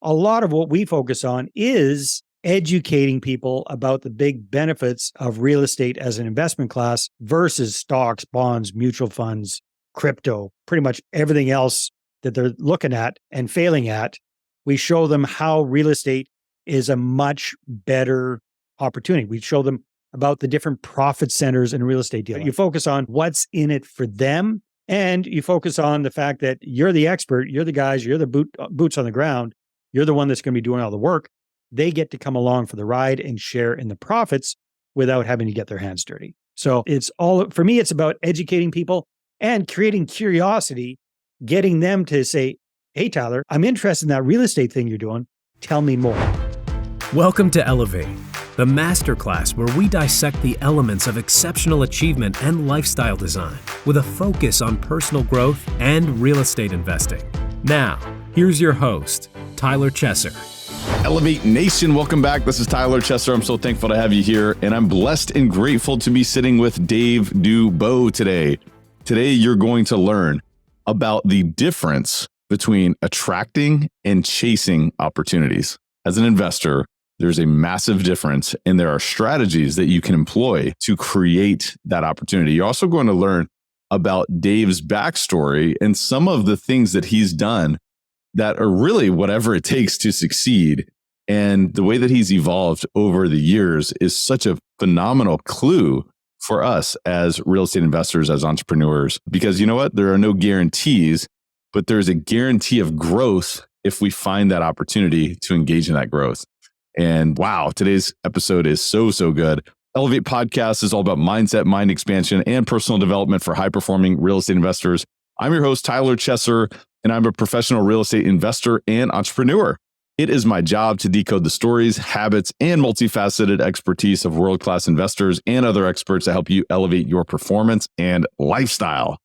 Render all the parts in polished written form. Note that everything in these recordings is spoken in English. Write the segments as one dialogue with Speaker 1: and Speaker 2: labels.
Speaker 1: a lot of what we focus on is educating people about the big benefits of real estate as an investment class versus stocks, bonds, mutual funds, crypto, pretty much everything else that they're looking at and failing at. We show them how real estate is a much better opportunity. We show them about the different profit centers in a real estate deal. You focus on what's in it for them, and you focus on the fact that you're the expert, you're the guys, you're the boots on the ground, you're the one that's going to be doing all the work. They get to come along for the ride and share in the profits without having to get their hands dirty. So for me, it's about educating people and creating curiosity, getting them to say, hey, Tyler, I'm interested in that real estate thing you're doing. Tell me more.
Speaker 2: Welcome to Elevate, the masterclass where we dissect the elements of exceptional achievement and lifestyle design with a focus on personal growth and real estate investing. Now, here's your host, Tyler Chesser.
Speaker 3: Elevate Nation, welcome back. This is Tyler Chesser. I'm so thankful to have you here, and I'm blessed and grateful to be sitting with Dave Dubeau today. Today, you're going to learn about the difference between attracting and chasing opportunities. As an investor, there's a massive difference, and there are strategies that you can employ to create that opportunity. You're also going to learn about Dave's backstory and some of the things that he's done that are really whatever it takes to succeed. And the way that he's evolved over the years is such a phenomenal clue for us as real estate investors, as entrepreneurs, because you know what? There are no guarantees, but there's a guarantee of growth if we find that opportunity to engage in that growth. And wow, today's episode is so good. Elevate Podcast is all about mindset, mind expansion, and personal development for high-performing real estate investors. I'm your host, Tyler Chesser, and I'm a professional real estate investor and entrepreneur. It is my job to decode the stories, habits, and multifaceted expertise of world-class investors and other experts to help you elevate your performance and lifestyle.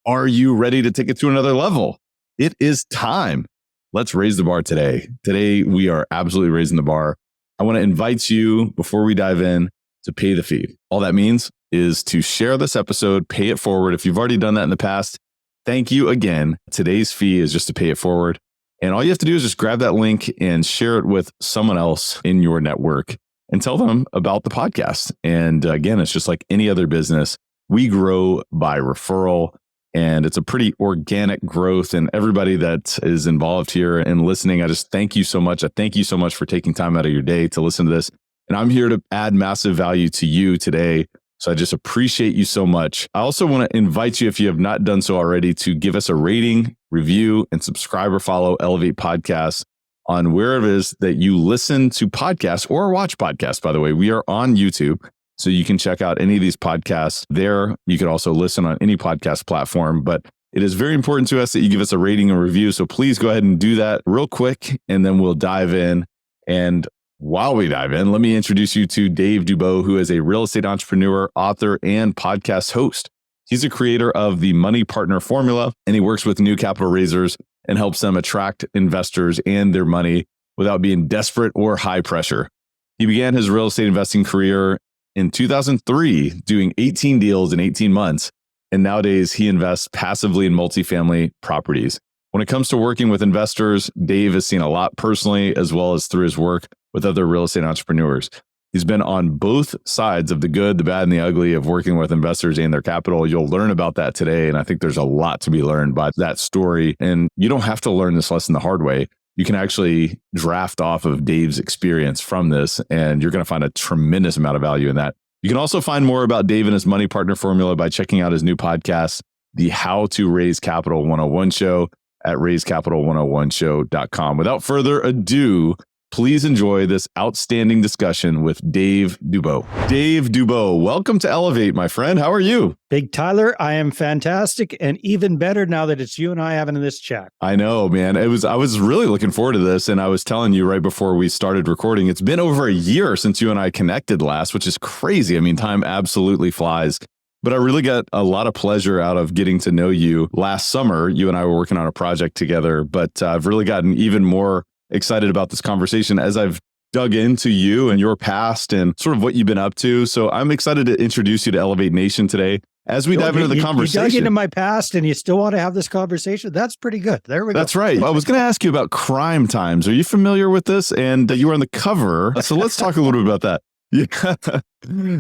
Speaker 3: Are you ready to take it to another level? It is time. Let's raise the bar today. Today, we are absolutely raising the bar. I want to invite you, before we dive in, to pay the fee. All that means is to share this episode, pay it forward. If you've already done that in the past, thank you again. Today's fee is just to pay it forward. And all you have to do is just grab that link and share it with someone else in your network and tell them about the podcast. And again, it's just like any other business. We grow by referral, and it's a pretty organic growth. And everybody that is involved here and listening, I just thank you so much. I thank you so much for taking time out of your day to listen to this. And I'm here to add massive value to you today. So I just appreciate you so much. I also want to invite you, if you have not done so already, to give us a rating, review, and subscribe or follow Elevate Podcasts on wherever it is that you listen to podcasts or watch podcasts. By the way, we are on YouTube, so you can check out any of these podcasts there. You can also listen on any podcast platform, but it is very important to us that you give us a rating and review. So please go ahead and do that real quick, and then we'll dive in. And while we dive in, let me introduce you to Dave Dubeau, who is a real estate entrepreneur, author, and podcast host. He's a creator of the Money Partner Formula, and he works with new capital raisers and helps them attract investors and their money without being desperate or high pressure. He began his real estate investing career in 2003, doing 18 deals in 18 months. And nowadays, he invests passively in multifamily properties. When it comes to working with investors, Dave has seen a lot personally, as well as through his work with other real estate entrepreneurs. He's been on both sides of the good, the bad, and the ugly of working with investors and their capital. You'll learn about that today. And I think there's a lot to be learned by that story. And you don't have to learn this lesson the hard way. You can actually draft off of Dave's experience from this, and you're going to find a tremendous amount of value in that. You can also find more about Dave and his Money Partner Formula by checking out his new podcast, the How to Raise Capital 101 Show, at raisecapital101show.com. Without further ado, please enjoy this outstanding discussion with Dave Dubeau. Dave Dubeau, welcome to Elevate, my friend. How are you?
Speaker 1: Big Tyler, I am fantastic, and even better now that it's you and I having this chat.
Speaker 3: I know, man. I was really looking forward to this, and I was telling you right before we started recording, it's been over a year since you and I connected last, which is crazy. I mean, time absolutely flies. But I really got a lot of pleasure out of getting to know you last summer. You and I were working on a project together, but I've really gotten even more excited about this conversation as I've dug into you and your past and sort of what you've been up to. So I'm excited to introduce you to Elevate Nation today. as we dive into the
Speaker 1: You
Speaker 3: conversation.
Speaker 1: dug into my past and you still want to have this conversation? That's pretty good. There we go.
Speaker 3: That's right. I was going to ask you about Crime Times. Are you familiar with this? And you were on the cover. So let's talk a little bit about that.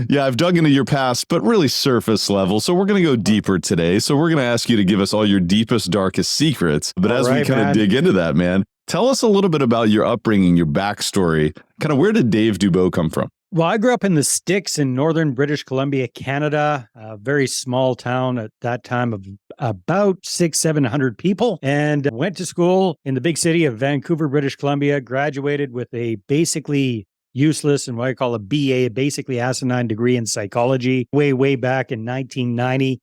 Speaker 3: Yeah, I've dug into your past, but really surface level. So we're going to go deeper today. So we're going to ask you to give us all your deepest, darkest secrets. But as we kind of dig into that, man, tell us a little bit about your upbringing, your backstory. Kind of where did Dave Dubeau come from?
Speaker 1: Well, I grew up in the sticks in northern British Columbia, Canada, a very small town at that time of about 600-700 people, and went to school in the big city of Vancouver, British Columbia, graduated with a basically useless and what I call a BA, basically asinine degree in psychology, way back in 1990.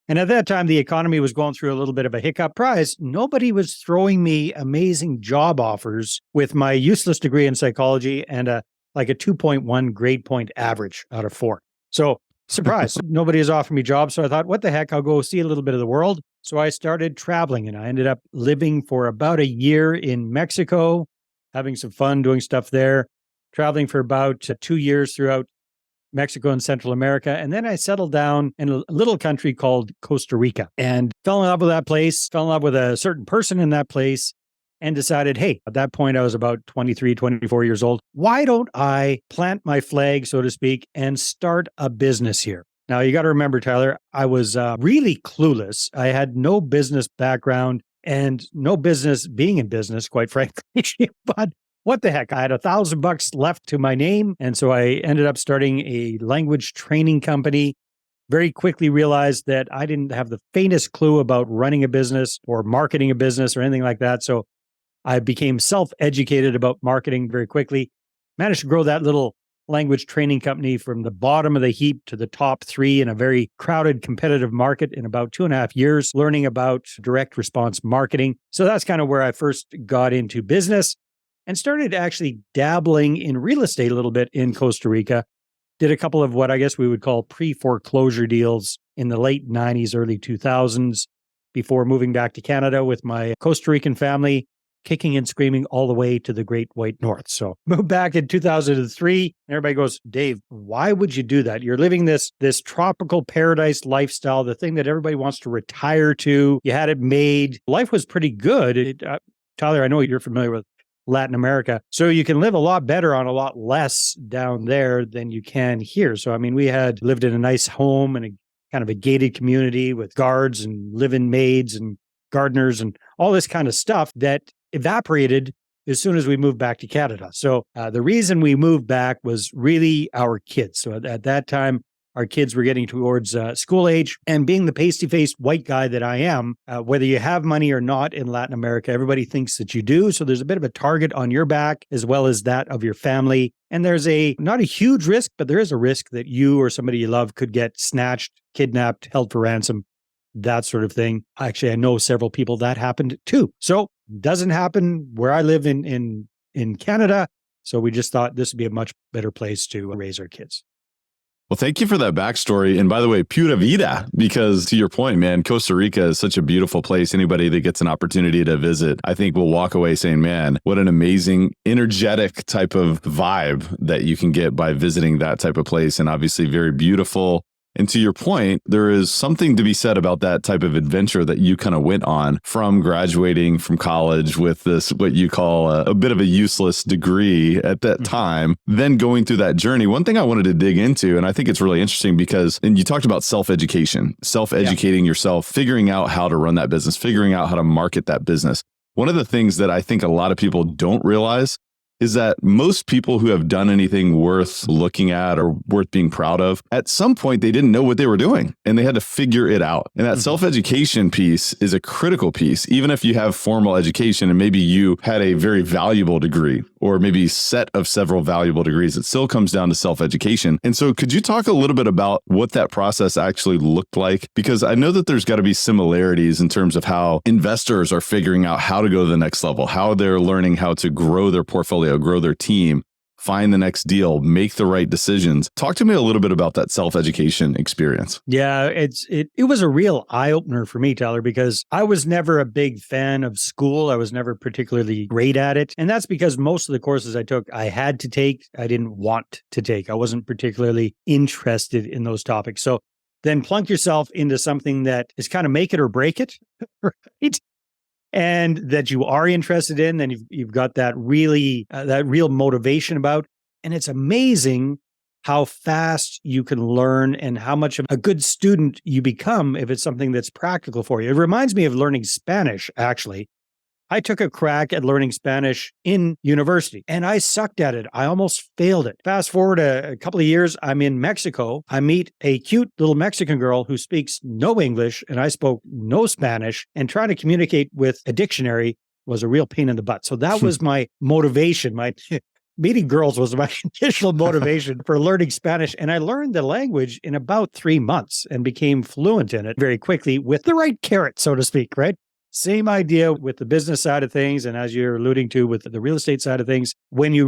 Speaker 1: And at that time, the economy was going through a little bit of a hiccup. Prize, nobody was throwing me amazing job offers with my useless degree in psychology and a 2.1 grade point average out of 4. So surprise, nobody has offered me jobs. So I thought, what the heck, I'll go see a little bit of the world. So I started traveling and I ended up living for about a year in Mexico, having some fun doing stuff there, traveling for about 2 years throughout Mexico and Central America. And then I settled down in a little country called Costa Rica and fell in love with that place, fell in love with a certain person in that place, and decided, hey, at that point, I was about 23, 24 years old. Why don't I plant my flag, so to speak, and start a business here? Now, you got to remember, Tyler, I was really clueless. I had no business background and no business being in business, quite frankly. But what the heck? I had $1,000 left to my name. And so I ended up starting a language training company. Very quickly realized that I didn't have the faintest clue about running a business or marketing a business or anything like that. So I became self-educated about marketing very quickly, managed to grow that little language training company from the bottom of the heap to the top 3 in a very crowded, competitive market in about 2.5 years, learning about direct response marketing. So that's kind of where I first got into business and started actually dabbling in real estate a little bit in Costa Rica. Did a couple of what I guess we would call pre-foreclosure deals in the late 90s, early 2000s, before moving back to Canada with my Costa Rican family, kicking and screaming all the way to the Great White North. So moved back in 2003. And everybody goes, Dave, why would you do that? You're living this tropical paradise lifestyle, the thing that everybody wants to retire to. You had it made. Life was pretty good. Tyler, I know you're familiar with Latin America. So you can live a lot better on a lot less down there than you can here. So, I mean, we had lived in a nice home and a kind of a gated community with guards and live-in maids and gardeners and all this kind of stuff that evaporated as soon as we moved back to Canada. So the reason we moved back was really our kids. So at that time, our kids were getting towards school age, and being the pasty-faced white guy that I am, whether you have money or not in Latin America, everybody thinks that you do. So there's a bit of a target on your back as well as that of your family. And there's not a huge risk, but there is a risk that you or somebody you love could get snatched, kidnapped, held for ransom, that sort of thing. Actually, I know several people that happened too. So doesn't happen where I live in Canada. So we just thought this would be a much better place to raise our kids.
Speaker 3: Well, thank you for that backstory. And by the way, pura vida, because to your point, man, Costa Rica is such a beautiful place. Anybody that gets an opportunity to visit, I think will walk away saying, man, what an amazing, energetic type of vibe that you can get by visiting that type of place. And obviously very beautiful. And to your point, there is something to be said about that type of adventure that you kind of went on from graduating from college with this, what you call a bit of a useless degree at that time, then going through that journey. One thing I wanted to dig into, and I think it's really interesting because, and you talked about self-education, self-educating yourself, figuring out how to run that business, figuring out how to market that business. One of the things that I think a lot of people don't realize is that most people who have done anything worth looking at or worth being proud of, at some point they didn't know what they were doing and they had to figure it out. And that self-education piece is a critical piece. Even if you have formal education and maybe you had a very valuable degree or maybe set of several valuable degrees, it still comes down to self-education. And so could you talk a little bit about what that process actually looked like? Because I know that there's got to be similarities in terms of how investors are figuring out how to go to the next level, how they're learning how to grow their portfolio, grow their team, find the next deal, make the right decisions. Talk to me a little bit about that self-education experience.
Speaker 1: Yeah, it was a real eye-opener for me, Tyler, because I was never a big fan of school. I was never particularly great at it. And that's because most of the courses I took, I had to take, I didn't want to take. I wasn't particularly interested in those topics. So then plunk yourself into something that is kind of make it or break it, right? And that you are interested in, then you've got that real motivation about. And it's amazing how fast you can learn and how much of a good student you become if it's something that's practical for you. It reminds me of learning Spanish, actually. I took a crack at learning Spanish in university and I sucked at it. I almost failed it. Fast forward a couple of years, I'm in Mexico. I meet a cute little Mexican girl who speaks no English and I spoke no Spanish, and trying to communicate with a dictionary was a real pain in the butt. So that was my motivation. My meeting girls was my initial motivation for learning Spanish. And I learned the language in about 3 months and became fluent in it very quickly with the right carrot, so to speak, right? Same idea with the business side of things. And as you're alluding to with the real estate side of things, when you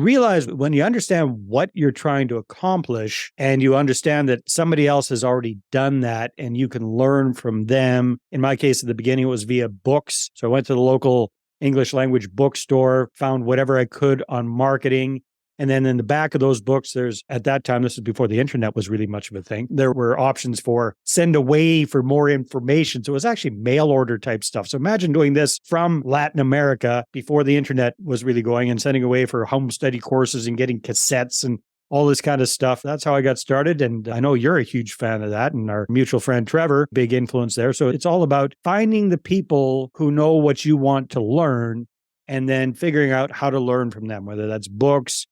Speaker 1: understand what you're trying to accomplish and you understand that somebody else has already done that and you can learn from them. In my case, at the beginning, it was via books. So I went to the local English language bookstore, found whatever I could on marketing. And then in the back of those books, at that time, this was before the internet was really much of a thing, there were options for send away for more information. So it was actually mail order type stuff. So imagine doing this from Latin America before the internet was really going and sending away for home study courses and getting cassettes and all this kind of stuff. That's how I got started. And I know you're a huge fan of that. And our mutual friend, Trevor, big influence there. So it's all about finding the people who know what you want to learn and then figuring out how to learn from them, whether that's books,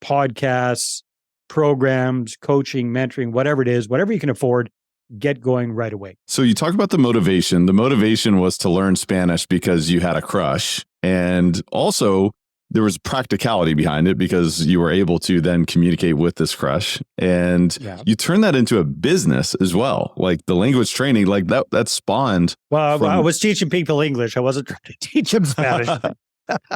Speaker 1: podcasts, programs, coaching, mentoring, whatever it is, whatever you can afford, get going right away.
Speaker 3: So you talk about the motivation. The motivation was to learn Spanish because you had a crush. And also there was practicality behind it because you were able to then communicate with this crush. And you turn that into a business as well. Like the language training, like that spawned.
Speaker 1: Well, I was teaching people English. I wasn't trying to teach them Spanish.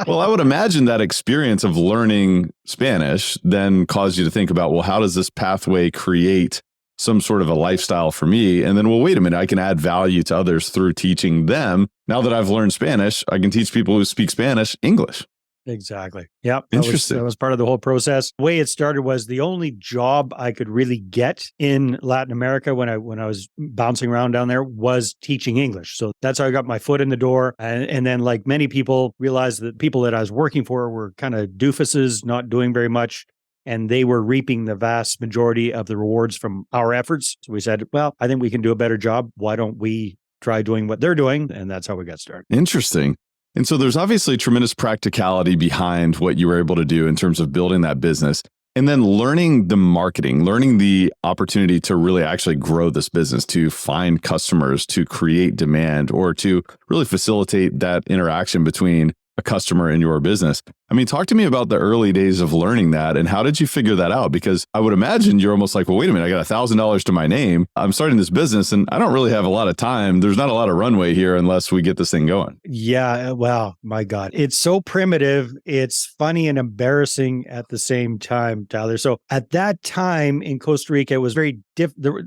Speaker 3: Well, I would imagine that experience of learning Spanish then caused you to think about, well, how does this pathway create some sort of a lifestyle for me? And then, well, wait a minute, I can add value to others through teaching them. Now that I've learned Spanish, I can teach people who speak Spanish English.
Speaker 1: Exactly. Yeah.
Speaker 3: Interesting.
Speaker 1: That was part of the whole process. The way it started was the only job I could really get in Latin America when I was bouncing around down there was teaching English. So that's how I got my foot in the door. And then, like many people, realized that people that I was working for were kind of doofuses, not doing very much. And they were reaping the vast majority of the rewards from our efforts. So we said, well, I think we can do a better job. Why don't we try doing what they're doing? And that's how we got started.
Speaker 3: Interesting. And so there's obviously tremendous practicality behind what you were able to do in terms of building that business and then learning the marketing, learning the opportunity to really actually grow this business, to find customers, to create demand, or to really facilitate that interaction between a customer and your business. I mean, talk to me about the early days of learning that and how did you figure that out? Because I would imagine you're almost like, well, wait a minute, I got $1,000 to my name. I'm starting this business and I don't really have a lot of time. There's not a lot of runway here unless we get this thing going.
Speaker 1: Yeah. Well, my God, it's so primitive. It's funny and embarrassing at the same time, Tyler. So at that time in Costa Rica, it was very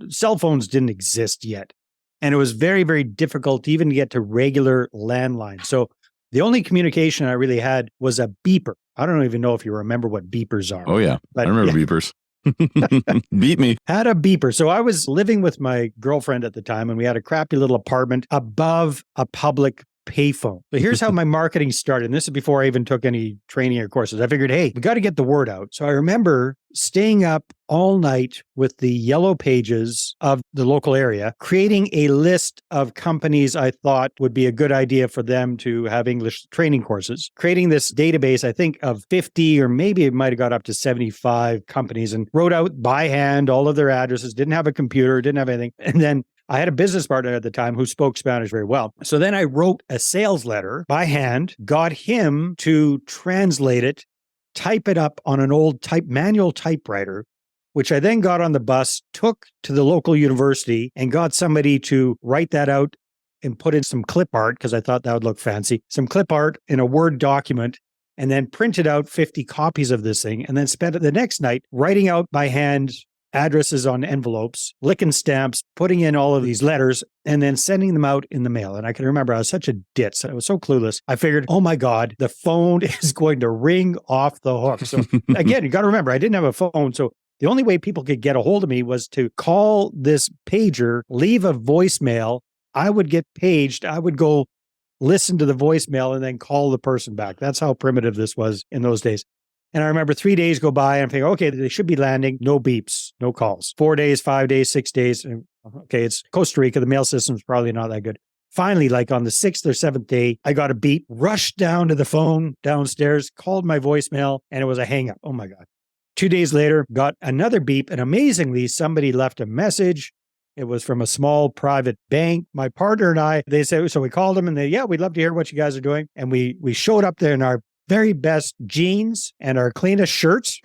Speaker 1: cell phones didn't exist yet. And it was very, very difficult to even get to regular landlines. So the only communication I really had was a beeper. I don't even know if you remember what beepers are.
Speaker 3: Oh, yeah. But I remember beepers. Beat me.
Speaker 1: Had a beeper. So I was living with my girlfriend at the time, and we had a crappy little apartment above a public payphone. But here's how my marketing started. And this is before I even took any training or courses. I figured, hey, we got to get the word out. So I remember staying up all night with the yellow pages of the local area, creating a list of companies I thought would be a good idea for them to have English training courses, creating this database, I think of 50 or maybe it might have got up to 75 companies, and wrote out by hand all of their addresses, didn't have a computer, didn't have anything. And then I had a business partner at the time who spoke Spanish very well. So then I wrote a sales letter by hand, got him to translate it, type it up on an old manual typewriter, which I then got on the bus, took to the local university and got somebody to write that out and put in some clip art because I thought that would look fancy, some clip art in a Word document, and then printed out 50 copies of this thing and then spent the next night writing out by hand addresses on envelopes, licking stamps, putting in all of these letters, and then sending them out in the mail. And I can remember I was such a ditz. I was so clueless. I figured, oh my God, the phone is going to ring off the hook. So again, you got to remember, I didn't have a phone. So the only way people could get a hold of me was to call this pager, leave a voicemail. I would get paged. I would go listen to the voicemail and then call the person back. That's how primitive this was in those days. And I remember 3 days go by and I'm thinking, okay, they should be landing. No beeps, no calls. 4 days, 5 days, 6 days. And okay, it's Costa Rica. The mail system's probably not that good. Finally, like on the 6th or 7th day, I got a beep, rushed down to the phone downstairs, called my voicemail, and it was a hang up. Oh my God. 2 days later, got another beep. And amazingly, somebody left a message. It was from a small private bank. My partner and I, they said, so we called them and yeah, we'd love to hear what you guys are doing. And we showed up there in our very best jeans and our cleanest shirts.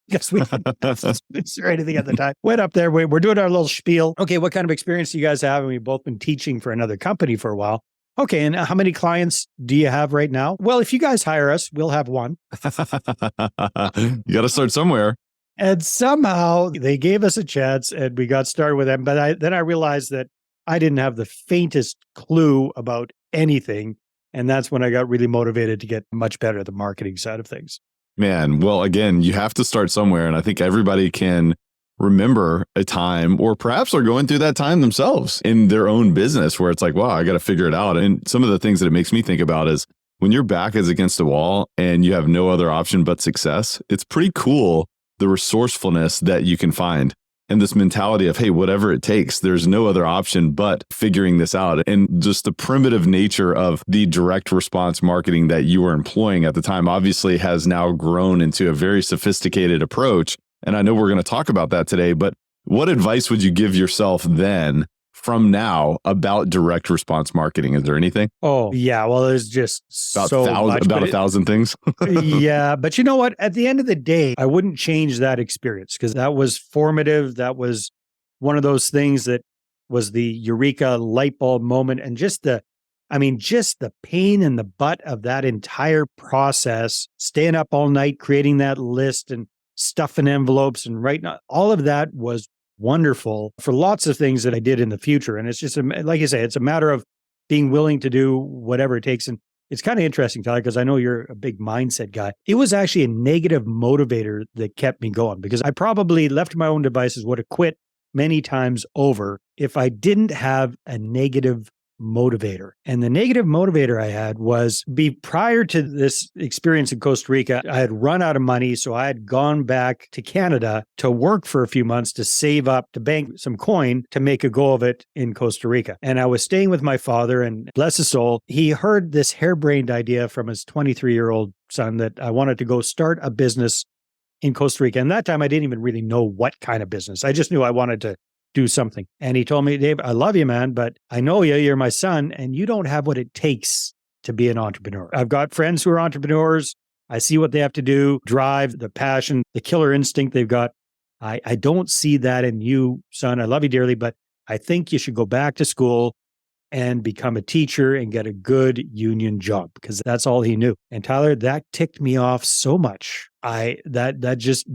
Speaker 1: Because we didn't or anything at the time. Went up there. We're doing our little spiel. Okay, what kind of experience do you guys have? And we've both been teaching for another company for a while. Okay, and how many clients do you have right now? Well, if you guys hire us, we'll have one.
Speaker 3: You got to start somewhere.
Speaker 1: And somehow they gave us a chance and we got started with them. But then I realized that I didn't have the faintest clue about anything. And that's when I got really motivated to get much better at the marketing side of things.
Speaker 3: Man, well, again, you have to start somewhere. And I think everybody can remember a time, or perhaps are going through that time themselves in their own business where it's like, wow, I got to figure it out. And some of the things that it makes me think about is when your back is against a wall and you have no other option but success, it's pretty cool, the resourcefulness that you can find. And this mentality of, hey, whatever it takes, there's no other option but figuring this out. And just the primitive nature of the direct response marketing that you were employing at the time obviously has now grown into a very sophisticated approach. And I know we're going to talk about that today, but what advice would you give yourself then from now about direct response marketing? Is there anything?
Speaker 1: Oh, yeah. Well, there's just
Speaker 3: about
Speaker 1: so much.
Speaker 3: About 1,000 things.
Speaker 1: Yeah. But you know what? At the end of the day, I wouldn't change that experience because that was formative. That was one of those things that was the eureka light bulb moment. And just the pain in the butt of that entire process, staying up all night, creating that list and stuffing envelopes and writing, all of that was wonderful for lots of things that I did in the future. And it's just, like you say, it's a matter of being willing to do whatever it takes. And it's kind of interesting, Tyler, because I know you're a big mindset guy. It was actually a negative motivator that kept me going because I probably left to my own devices would have quit many times over if I didn't have a negative motivator. And the negative motivator I had was prior to this experience in Costa Rica, I had run out of money. So I had gone back to Canada to work for a few months to save up, to bank some coin to make a go of it in Costa Rica. And I was staying with my father, and bless his soul, he heard this harebrained idea from his 23-year-old son that I wanted to go start a business in Costa Rica. And that time I didn't even really know what kind of business. I just knew I wanted to do something. And he told me, Dave, I love you, man, but I know you're my son and you don't have what it takes to be an entrepreneur. I've got friends who are entrepreneurs. I see what they have to do, drive, the passion, the killer instinct they've got. I don't see that in you, son. I love you dearly, but I think you should go back to school and become a teacher and get a good union job because that's all he knew. And Tyler, that ticked me off so much. That just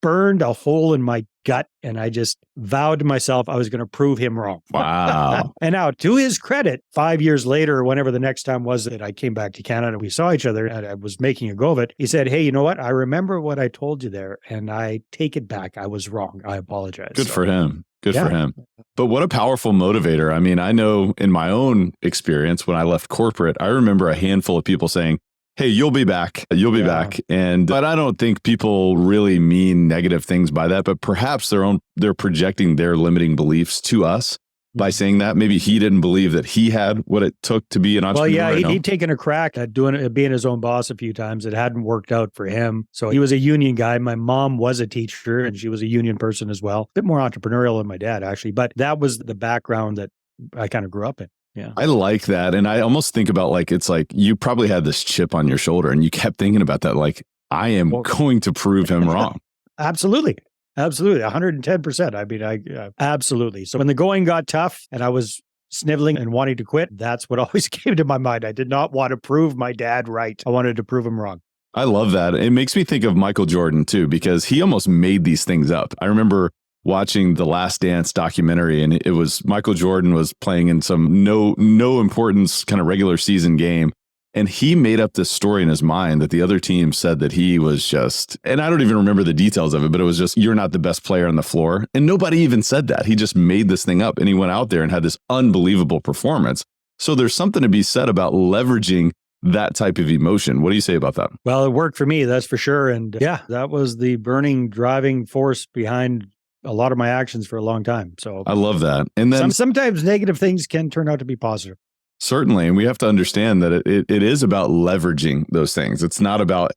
Speaker 1: burned a hole in my gut. And I just vowed to myself I was going to prove him wrong.
Speaker 3: Wow.
Speaker 1: And now, to his credit, 5 years later, or whenever the next time was that I came back to Canada, we saw each other and I was making a go of it. He said, hey, you know what? I remember what I told you there and I take it back. I was wrong. I apologize.
Speaker 3: Good for him. Good for him. But what a powerful motivator. I mean, I know in my own experience, when I left corporate, I remember a handful of people saying, hey, you'll be back. You'll be back. But I don't think people really mean negative things by that, but perhaps they're projecting their limiting beliefs to us by saying that. Maybe he didn't believe that he had what it took to be an entrepreneur.
Speaker 1: Well, yeah, he'd taken a crack at being his own boss a few times. It hadn't worked out for him. So he was a union guy. My mom was a teacher and she was a union person as well. A bit more entrepreneurial than my dad, actually. But that was the background that I kind of grew up in. Yeah.
Speaker 3: I like that. And I almost think about it's like you probably had this chip on your shoulder and you kept thinking about that. Like, I am going to prove him wrong.
Speaker 1: Absolutely. 110%. I mean, I absolutely. So when the going got tough and I was sniveling and wanting to quit, that's what always came to my mind. I did not want to prove my dad right. I wanted to prove him wrong.
Speaker 3: I love that. It makes me think of Michael Jordan too, because he almost made these things up. I remember watching the Last Dance documentary, and it was Michael Jordan was playing in some no importance kind of regular season game, And he made up this story in his mind that the other team said that he was just, and I don't even remember the details of it, but it was just, you're not the best player on the floor. And nobody even said that. He just made this thing up and he went out there and had this unbelievable performance. So there's something to be said about leveraging that type of emotion. What do you say about that?
Speaker 1: Well, it worked for me, that's for sure. And yeah, that was the burning driving force behind a lot of my actions for a long time. So
Speaker 3: I love that. And then
Speaker 1: sometimes negative things can turn out to be positive.
Speaker 3: Certainly. And we have to understand that it is about leveraging those things. It's not about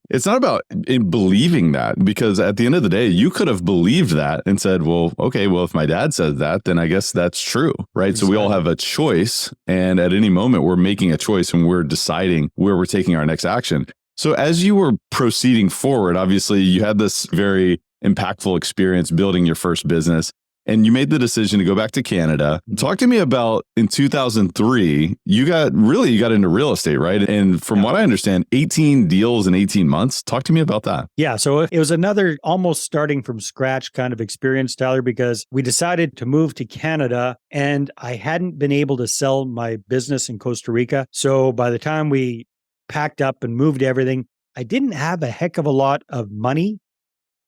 Speaker 3: believing that, because at the end of the day, you could have believed that and said, well, okay, well, if my dad says that, then I guess that's true, right? Exactly. So we all have a choice. And at any moment, we're making a choice and we're deciding where we're taking our next action. So as you were proceeding forward, obviously you had this very impactful experience building your first business. And you made the decision to go back to Canada. Talk to me about in 2003, you got into real estate, right? And from what I understand, 18 deals in 18 months. Talk to me about that.
Speaker 1: Yeah. So it was another almost starting from scratch kind of experience, Tyler, because we decided to move to Canada and I hadn't been able to sell my business in Costa Rica. So by the time we packed up and moved everything, I didn't have a heck of a lot of money.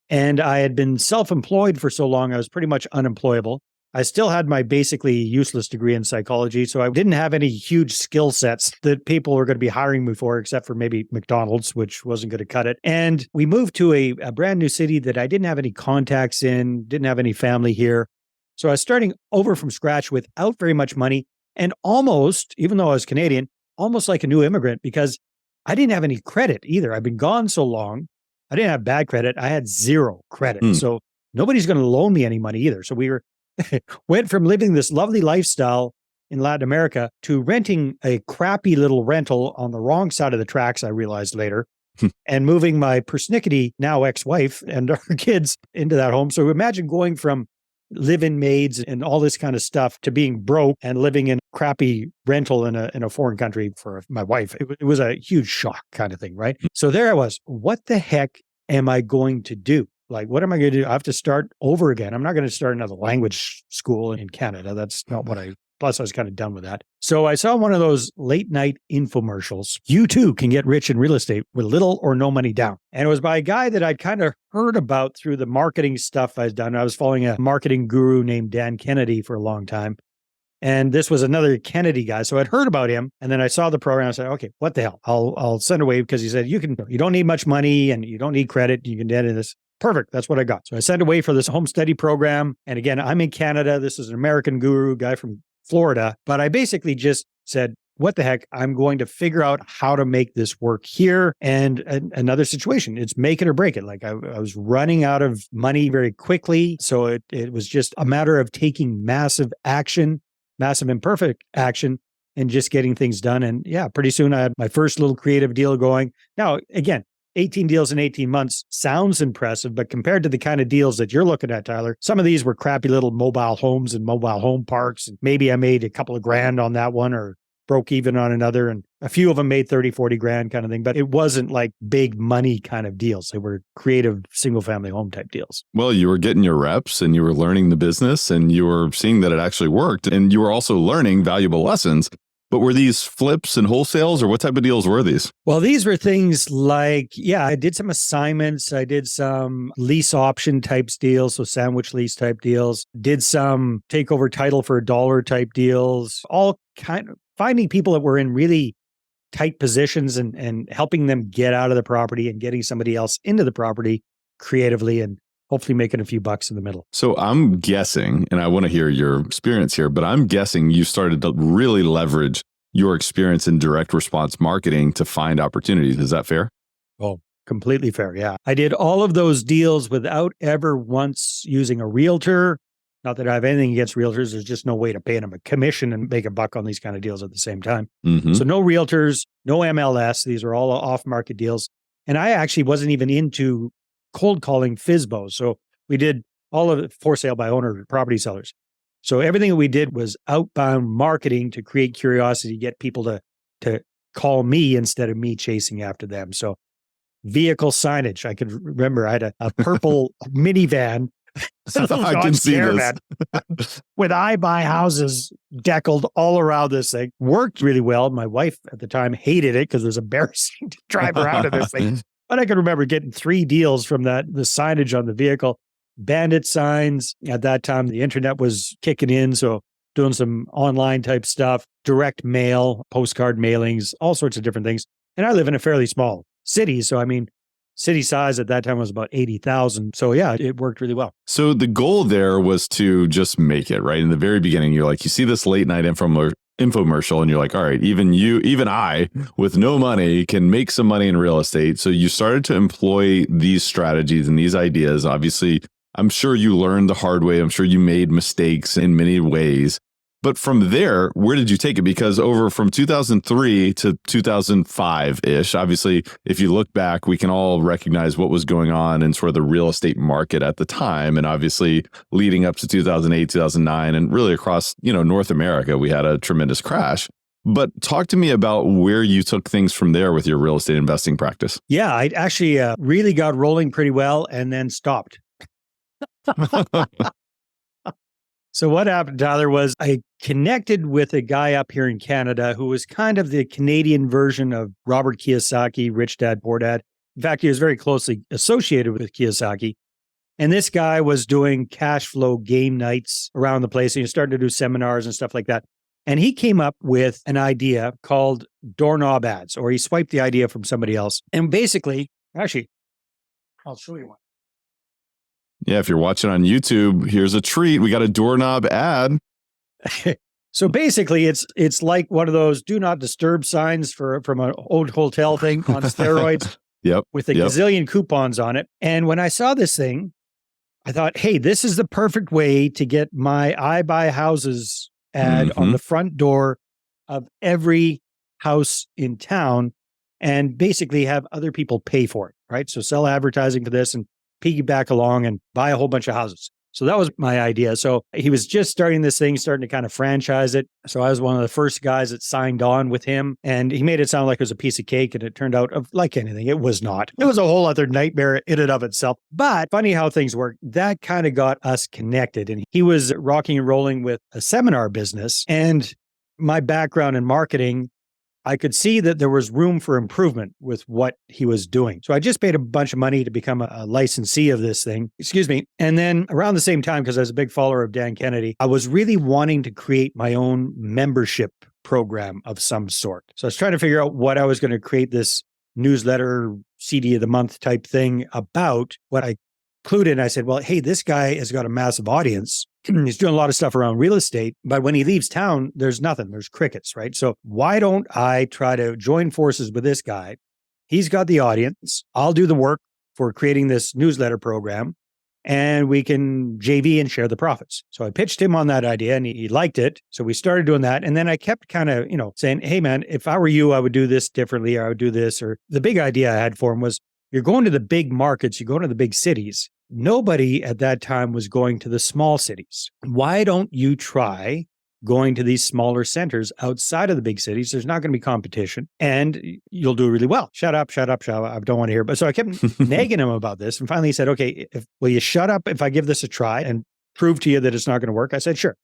Speaker 1: And I had been self-employed for so long, I was pretty much unemployable. I still had my basically useless degree in psychology, so I didn't have any huge skill sets that people were going to be hiring me for, except for maybe McDonald's, which wasn't going to cut it. And we moved to a brand new city that I didn't have any contacts in, didn't have any family here. So I was starting over from scratch without very much money and almost, even though I was Canadian, almost like a new immigrant because I didn't have any credit either. I've been gone so long. I didn't have bad credit. I had zero credit. So nobody's going to loan me any money either. So we went from living this lovely lifestyle in Latin America to renting a crappy little rental on the wrong side of the tracks, I realized later, and moving my persnickety, now ex-wife, and our kids into that home. So imagine going from live-in maids and all this kind of stuff to being broke and living in a crappy rental in a foreign country for my wife. It was a huge shock kind of thing, right? So there I was. What the heck am I going to do? Like, what am I going to do? I have to start over again. I'm not going to start another language school in Canada. That's not what plus I was kind of done with that. So I saw one of those late night infomercials. You too can get rich in real estate with little or no money down. And it was by a guy that I'd kind of heard about through the marketing stuff I'd done. I was following a marketing guru named Dan Kennedy for a long time. And this was another Kennedy guy. So I'd heard about him. And then I saw the program. I said, okay, what the hell? I'll send away because he said, you don't need much money and you don't need credit. You can get in this. Perfect. That's what I got. So I sent away for this home study program. And again, I'm in Canada. This is an American guru guy from Florida. But I basically just said, what the heck? I'm going to figure out how to make this work here. And another situation, it's make it or break it. Like I was running out of money very quickly. So it was just a matter of taking massive imperfect action and just getting things done. And yeah, pretty soon I had my first little creative deal going. Now, again, 18 deals in 18 months sounds impressive, but compared to the kind of deals that you're looking at, Tyler, some of these were crappy little mobile homes and mobile home parks. And maybe I made a couple of grand on that one or broke even on another. And a few of them made 30, 40 grand kind of thing, but it wasn't like big money kind of deals. They were creative single family home type deals.
Speaker 3: Well, you were getting your reps and you were learning the business and you were seeing that it actually worked and you were also learning valuable lessons. But were these flips and wholesales or what type of deals were these?
Speaker 1: Well, these were things like, I did some assignments. I did some lease option types deals. So sandwich lease type deals, did some takeover title for $1 type deals, all kind of finding people that were in really tight positions and helping them get out of the property and getting somebody else into the property creatively and hopefully making a few bucks in the middle.
Speaker 3: So I'm guessing, and I want to hear your experience here, but I'm guessing you started to really leverage your experience in direct response marketing to find opportunities. Is that fair?
Speaker 1: Oh, completely fair. Yeah. I did all of those deals without ever once using a realtor. Not that I have anything against realtors. There's just no way to pay them a commission and make a buck on these kind of deals at the same time.
Speaker 3: Mm-hmm.
Speaker 1: So no realtors, no MLS. These are all off-market deals. And I actually wasn't even into cold calling FSBO. So we did all of it for sale by owner property sellers. So everything that we did was outbound marketing to create curiosity, get people to call me instead of me chasing after them. So vehicle signage. I could remember I had a purple minivan
Speaker 3: I can see this.
Speaker 1: With I buy houses deckled all around this thing. Worked really well. My wife at the time hated it because it was embarrassing to drive around in this thing. But I can remember getting 3 deals from the signage on the vehicle. Bandit signs. At that time, the internet was kicking in. So doing some online type stuff, direct mail, postcard mailings, all sorts of different things. And I live in a fairly small city. So, I mean, city size at that time was about 80,000. So yeah, it worked really well.
Speaker 3: So the goal there was to just make it, right? In the very beginning, you're like, you see this late night infomercial and you're like, all right, even I with no money can make some money in real estate. So you started to employ these strategies and these ideas. Obviously, I'm sure you learned the hard way. I'm sure you made mistakes in many ways. But from there, where did you take it? Because over from 2003 to 2005-ish, obviously, if you look back, we can all recognize what was going on in sort of the real estate market at the time. And obviously, leading up to 2008, 2009, and really across, North America, we had a tremendous crash. But talk to me about where you took things from there with your real estate investing practice.
Speaker 1: Yeah, I actually really got rolling pretty well and then stopped. So what happened, Tyler, was I connected with a guy up here in Canada who was kind of the Canadian version of Robert Kiyosaki, Rich Dad, Poor Dad. In fact, he was very closely associated with Kiyosaki. And this guy was doing cash flow game nights around the place. And he started to do seminars and stuff like that. And he came up with an idea called doorknob ads, or he swiped the idea from somebody else. And basically, actually, I'll show you one.
Speaker 3: Yeah, if you're watching on YouTube, here's a treat. We got a doorknob ad.
Speaker 1: So basically, it's like one of those do not disturb signs from an old hotel thing on steroids.
Speaker 3: Yep.
Speaker 1: With a gazillion coupons on it. And when I saw this thing, I thought, hey, this is the perfect way to get my I buy houses ad on the front door of every house in town and basically have other people pay for it, right? So sell advertising for this and piggyback along and buy a whole bunch of houses. So that was my idea. So he was just starting this thing, starting to kind of franchise it. So I was one of the first guys that signed on with him. And he made it sound like it was a piece of cake. And it turned out like anything. It was not. It was a whole other nightmare in and of itself. But funny how things work. That kind of got us connected. And he was rocking and rolling with a seminar business. And my background in marketing, I could see that there was room for improvement with what he was doing. So I just paid a bunch of money to become a licensee of this thing. Excuse me. And then around the same time, because I was a big follower of Dan Kennedy, I was really wanting to create my own membership program of some sort. So I was trying to figure out what I was going to create this newsletter, CD of the month type thing about. What I clued in, I said, well, hey, this guy has got a massive audience. He's doing a lot of stuff around real estate, but when he leaves town, there's nothing. There's crickets, right? So why don't I try to join forces with this guy? He's got the audience. I'll do the work for creating this newsletter program, and we can JV and share the profits. So I pitched him on that idea, and he liked it. So we started doing that. And then I kept kind of, saying, hey, man, if I were you, I would do this differently, or I would do this. Or the big idea I had for him was, you're going to the big markets, you're going to the big cities. Nobody at that time was going to the small cities. Why don't you try going to these smaller centers outside of the big cities? There's not going to be competition and you'll do really well. Shut up. I don't want to hear. But so I kept nagging him about this. And finally he said, okay, will you shut up if I give this a try and prove to you that it's not going to work? I said, sure.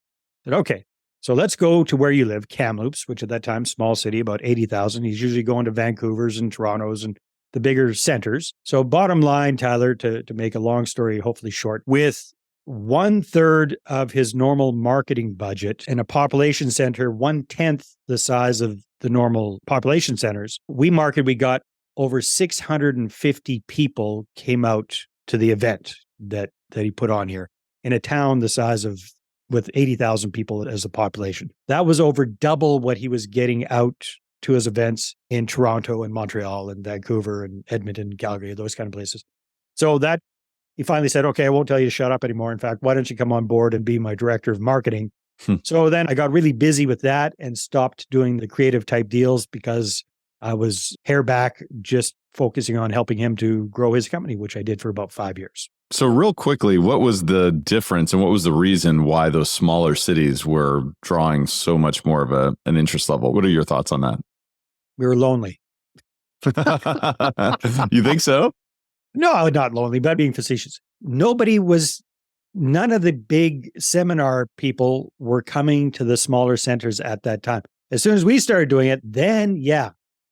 Speaker 1: I said, okay. So let's go to where you live, Kamloops, which at that time, small city, about 80,000. He's usually going to Vancouver's and Toronto's and the bigger centers. So bottom line, Tyler, to make a long story hopefully short, with 1/3 of his normal marketing budget in a population center, 1/10 the size of the normal population centers, we got over 650 people came out to the event that he put on here in a town the size of with 80,000 people as a population. That was over double what he was getting out to his events in Toronto and Montreal and Vancouver and Edmonton, Calgary, those kind of places. So that he finally said, okay, I won't tell you to shut up anymore. In fact, why don't you come on board and be my director of marketing? So then I got really busy with that and stopped doing the creative type deals because I was hair back, just focusing on helping him to grow his company, which I did for about 5 years.
Speaker 3: So real quickly, what was the difference and what was the reason why those smaller cities were drawing so much more of an interest level? What are your thoughts on that?
Speaker 1: We were lonely.
Speaker 3: You think so?
Speaker 1: No, not lonely, but being facetious. Nobody was none of the big seminar people were coming to the smaller centers at that time. As soon as we started doing it, then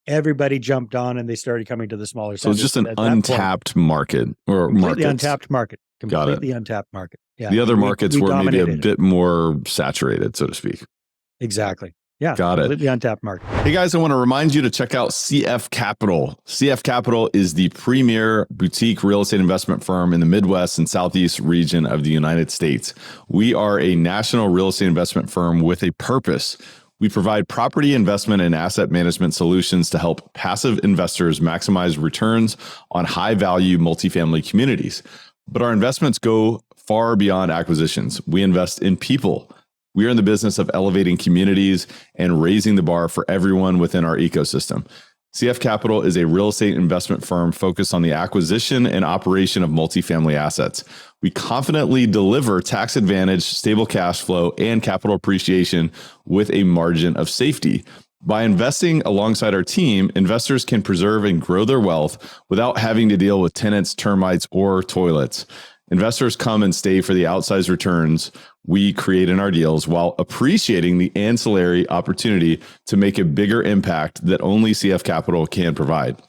Speaker 1: everybody jumped on and they started coming to the smaller
Speaker 3: So
Speaker 1: centers.
Speaker 3: it's just an untapped market or
Speaker 1: completely
Speaker 3: markets.
Speaker 1: Untapped market.
Speaker 3: Got it.
Speaker 1: Completely untapped market. Yeah.
Speaker 3: The other markets were maybe a
Speaker 1: dominated
Speaker 3: bit more saturated, so to speak.
Speaker 1: Exactly. Yeah.
Speaker 3: Got it.
Speaker 1: Completely untapped market.
Speaker 3: Hey guys, I want to remind you to check out CF Capital. CF Capital is the premier boutique real estate investment firm in the Midwest and Southeast region of the United States. We are a national real estate investment firm with a purpose. We provide property investment and asset management solutions to help passive investors maximize returns on high-value multifamily communities. But our investments go far beyond acquisitions. We invest in people. We are in the business of elevating communities and raising the bar for everyone within our ecosystem. CF Capital is a real estate investment firm focused on the acquisition and operation of multifamily assets. We confidently deliver tax-advantaged, stable cash flow and capital appreciation with a margin of safety. By investing alongside our team, investors can preserve and grow their wealth without having to deal with tenants, termites, or toilets. Investors come and stay for the outsized returns we create in our deals while appreciating the ancillary opportunity to make a bigger impact that only CF Capital can provide.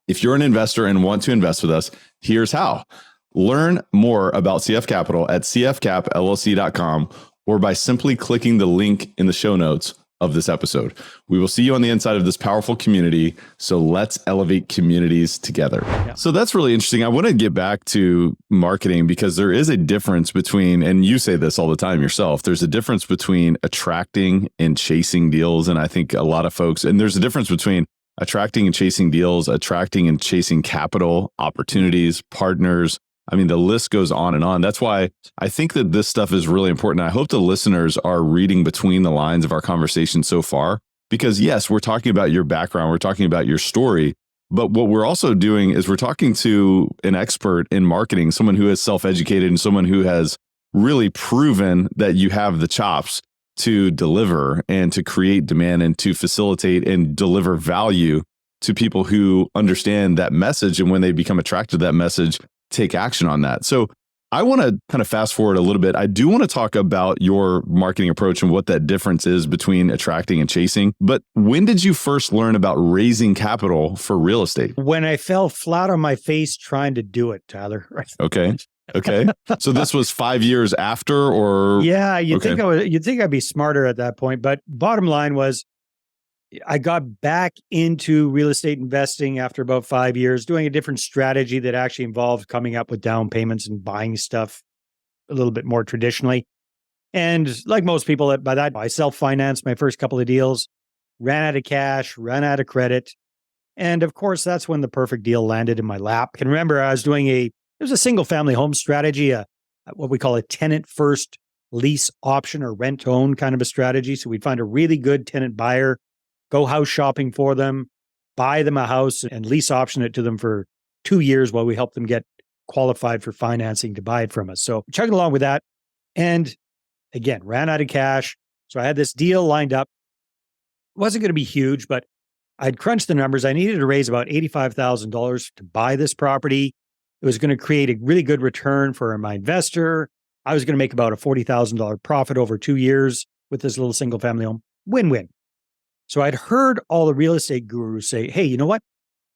Speaker 3: If you're an investor and want to invest with us, here's how. Learn more about CF Capital at cfcapllc.com or by simply clicking the link in the show notes of this episode. We will see you on the inside of this powerful community. So let's elevate communities together. Yeah. So that's really interesting. I want to get back to marketing because there is a difference between, and you say this all the time yourself, there's a difference between attracting and chasing deals. And I think a lot of folks, and there's a difference between attracting and chasing deals, attracting and chasing capital, opportunities, partners. I mean, the list goes on and on. That's why I think that this stuff is really important. I hope the listeners are reading between the lines of our conversation so far, because yes, we're talking about your background, we're talking about your story, but what we're also doing is we're talking to an expert in marketing, someone who is self-educated and someone who has really proven that you have the chops to deliver and to create demand and to facilitate and deliver value to people who understand that message. And when they become attracted to that message, take action on that. So I want to kind of fast forward a little bit. I do want to talk about your marketing approach and what that difference is between attracting and chasing. But when did you first learn about raising capital for real estate?
Speaker 1: When I fell flat on my face trying to do it, Tyler.
Speaker 3: Okay. So this was 5 years after, or?
Speaker 1: Yeah, you'd think I'd be smarter at that point. But bottom line was, I got back into real estate investing after about 5 years, doing a different strategy that actually involved coming up with down payments and buying stuff a little bit more traditionally. And like most people, by that, I self-financed my first couple of deals, ran out of cash, ran out of credit. And of course, that's when the perfect deal landed in my lap. I can remember I was doing it was a single family home strategy, what we call a tenant first lease option or rent to own kind of a strategy. So we'd find a really good tenant buyer, go house shopping for them, buy them a house and lease option it to them for 2 years while we help them get qualified for financing to buy it from us. So chugging along with that. And again, ran out of cash. So I had this deal lined up. It wasn't going to be huge, but I'd crunched the numbers. I needed to raise about $85,000 to buy this property. It was going to create a really good return for my investor. I was going to make about a $40,000 profit over 2 years with this little single family home. Win-win. So I'd heard all the real estate gurus say, hey, you know what?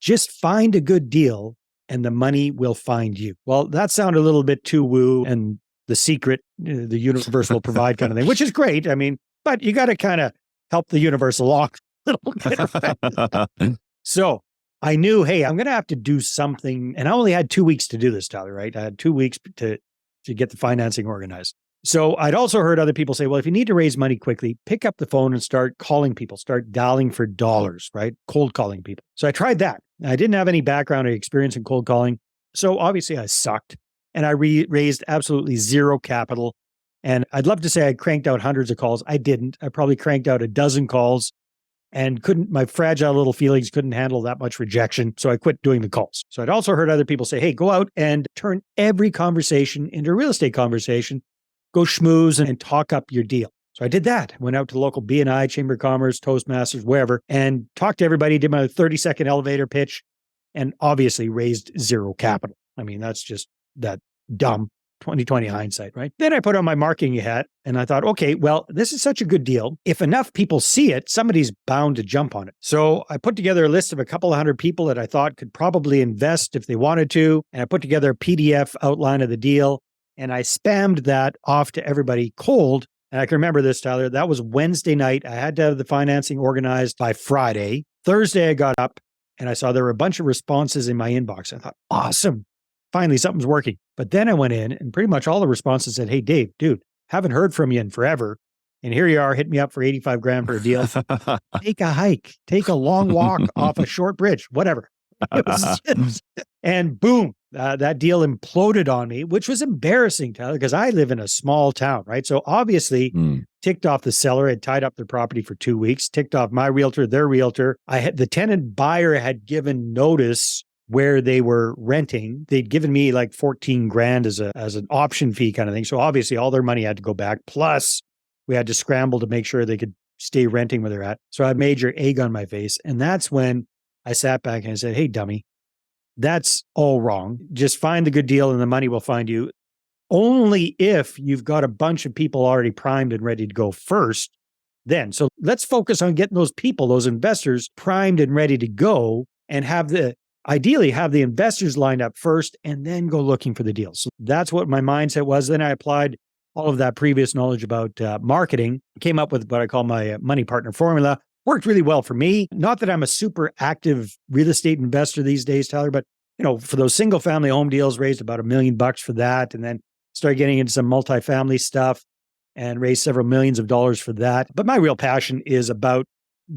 Speaker 1: Just find a good deal and the money will find you. Well, that sounded a little bit too woo and the secret, the universe will provide kind of thing, which is great. I mean, but you got to kind of help the universe along a little bit. So I knew, hey, I'm going to have to do something. And I only had 2 weeks to do this, Tyler, right? I had 2 weeks to get the financing organized. So I'd also heard other people say, well, if you need to raise money quickly, pick up the phone and start calling people, start dialing for dollars, right? Cold calling people. So I tried that. I didn't have any background or experience in cold calling. So obviously I sucked and I raised absolutely zero capital. And I'd love to say I cranked out hundreds of calls. I didn't. I probably cranked out a dozen calls and my fragile little feelings couldn't handle that much rejection. So I quit doing the calls. So I'd also heard other people say, hey, go out and turn every conversation into a real estate conversation. Go schmooze and talk up your deal. So I did that. Went out to local B&I, Chamber of Commerce, Toastmasters, wherever, and talked to everybody, did my 30-second elevator pitch, and obviously raised zero capital. I mean, that's just that dumb. 2020 hindsight, right? Then I put on my marketing hat and I thought, okay, well, this is such a good deal. If enough people see it, somebody's bound to jump on it. So I put together a list of a couple of hundred people that I thought could probably invest if they wanted to. And I put together a PDF outline of the deal and I spammed that off to everybody cold. And I can remember this, Tyler, that was Wednesday night. I had to have the financing organized by Friday. Thursday, I got up and I saw there were a bunch of responses in my inbox. I thought, awesome. Finally, something's working. But then I went in and pretty much all the responses said, hey, Dave, dude, haven't heard from you in forever. And here you are, hit me up for 85 grand for a deal. Take a hike, take a long walk off a short bridge, whatever. It was just, and boom, that deal imploded on me, which was embarrassing, Tyler, because I live in a small town, right? So obviously ticked off the seller, had tied up their property for 2 weeks, ticked off my realtor, their realtor. The tenant buyer had given notice where they were renting. They'd given me like 14 grand as an option fee kind of thing. So obviously all their money had to go back. Plus we had to scramble to make sure they could stay renting where they're at. So I had major egg on my face. And that's when I sat back and I said, hey, dummy, that's all wrong. Just find the good deal and the money will find you. Only if you've got a bunch of people already primed and ready to go first, then. So let's focus on getting those people, those investors primed and ready to go and ideally have the investors lined up first and then go looking for the deals. So that's what my mindset was. Then I applied all of that previous knowledge about marketing, came up with what I call my money partner formula. Worked really well for me. Not that I'm a super active real estate investor these days, Tyler, but for those single family home deals, raised about $1 million for that. And then started getting into some multifamily stuff and raised several millions of dollars for that. But my real passion is about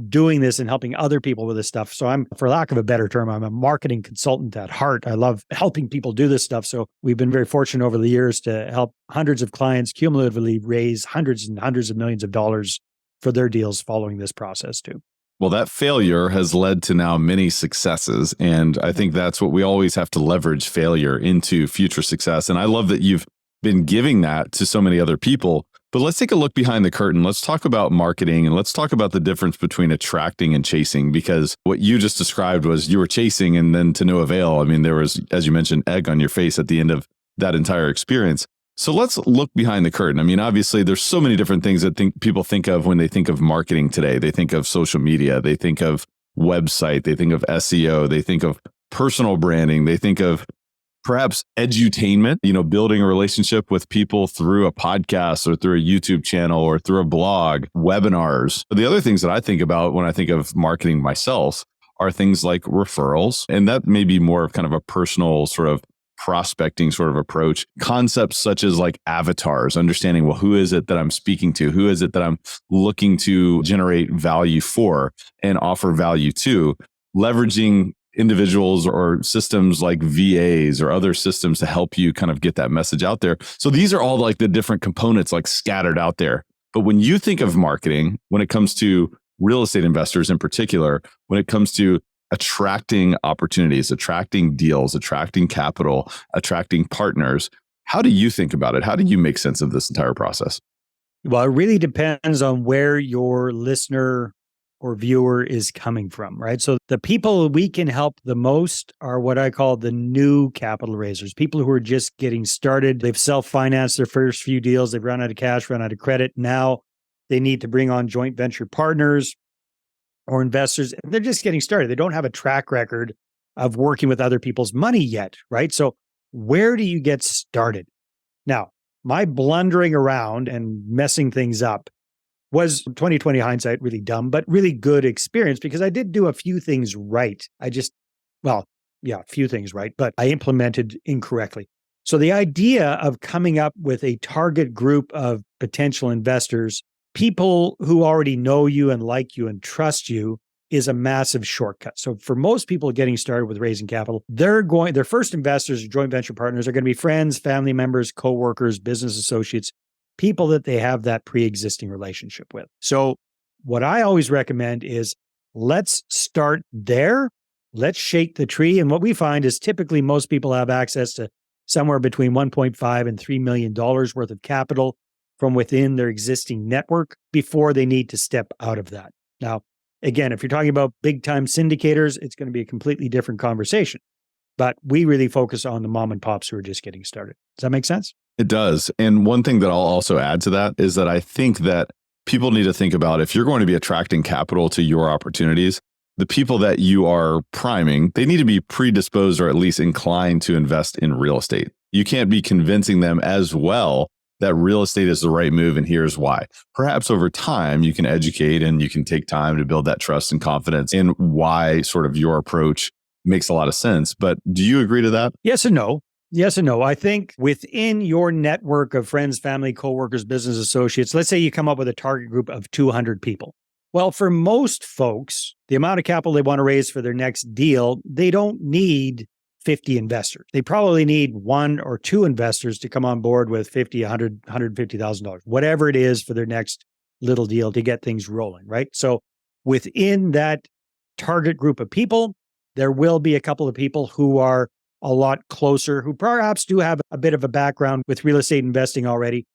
Speaker 1: doing this and helping other people with this stuff. So I'm, for lack of a better term, I'm a marketing consultant at heart. I love helping people do this stuff. So we've been very fortunate over the years to help hundreds of clients cumulatively raise hundreds and hundreds of millions of dollars for their deals following this process too.
Speaker 3: Well, that failure has led to now many successes. And I think that's what we always have to leverage failure into future success. And I love that you've been giving that to so many other people. But let's take a look behind the curtain. Let's talk about marketing and let's talk about the difference between attracting and chasing, because what you just described was you were chasing and then to no avail. I mean, there was, as you mentioned, egg on your face at the end of that entire experience. So let's look behind the curtain. I mean, obviously, there's so many different things that people think of when they think of marketing today. They think of social media. They think of website. They think of SEO. They think of personal branding. They think of perhaps edutainment, building a relationship with people through a podcast or through a YouTube channel or through a blog, webinars. The other things that I think about when I think of marketing myself are things like referrals. And that may be more of kind of a personal sort of prospecting sort of approach. Concepts such as like avatars, understanding, well, who is it that I'm speaking to? Who is it that I'm looking to generate value for and offer value to? Leveraging individuals or systems like VAs or other systems to help you kind of get that message out there. So these are all like the different components like scattered out there. But when you think of marketing, when it comes to real estate investors in particular, when it comes to attracting opportunities, attracting deals, attracting capital, attracting partners, how do you think about it? How do you make sense of this entire process?
Speaker 1: Well, it really depends on where your listener or viewer is coming from, right? So the people we can help the most are what I call the new capital raisers, people who are just getting started. They've self-financed their first few deals. They've run out of cash, run out of credit. Now they need to bring on joint venture partners or investors. They're just getting started. They don't have a track record of working with other people's money yet, right? So where do you get started? Now, my blundering around and messing things up was 2020 hindsight really dumb, but really good experience because I did do a few things right. A few things right, but I implemented incorrectly. So the idea of coming up with a target group of potential investors, people who already know you and like you and trust you, is a massive shortcut. So for most people getting started with raising capital, their first investors or joint venture partners are going to be friends, family members, coworkers, business associates, people that they have that pre-existing relationship with. So what I always recommend is let's start there. Let's shake the tree. And what we find is typically most people have access to somewhere between $1.5 and $3 million worth of capital from within their existing network before they need to step out of that. Now, again, if you're talking about big time syndicators, it's going to be a completely different conversation. But we really focus on the mom and pops who are just getting started. Does that make sense?
Speaker 3: It does. And one thing that I'll also add to that is that I think that people need to think about, if you're going to be attracting capital to your opportunities, the people that you are priming, they need to be predisposed or at least inclined to invest in real estate. You can't be convincing them as well that real estate is the right move and here's why. Perhaps over time, you can educate and you can take time to build that trust and confidence in why sort of your approach makes a lot of sense. But do you agree to that?
Speaker 1: Yes and no. Yes and no. I think within your network of friends, family, coworkers, business associates, let's say you come up with a target group of 200 people. Well, for most folks, the amount of capital they want to raise for their next deal, they don't need 50 investors. They probably need one or two investors to come on board with $50, $100, $150,000, whatever it is for their next little deal to get things rolling, right? So within that target group of people, there will be a couple of people who are a lot closer, who perhaps do have a bit of a background with real estate investing already.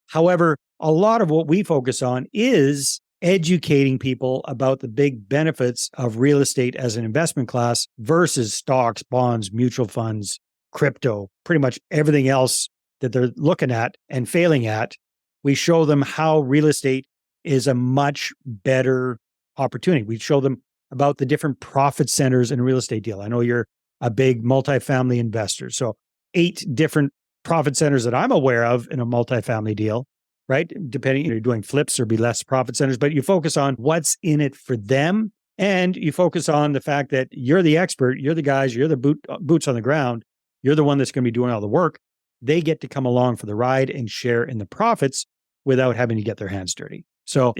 Speaker 1: However, a lot of what we focus on is educating people about the big benefits of real estate as an investment class versus stocks, bonds, mutual funds, crypto, pretty much everything else that they're looking at and failing at. We show them how real estate is a much better opportunity. We show them about the different profit centers in a real estate deal. I know you're a big multifamily investor. So 8 different profit centers that I'm aware of in a multifamily deal, right? Depending, you're doing flips or be less profit centers, but you focus on what's in it for them. And you focus on the fact that you're the expert, you're the guys, you're the boots on the ground. You're the one that's going to be doing all the work. They get to come along for the ride and share in the profits without having to get their hands dirty. So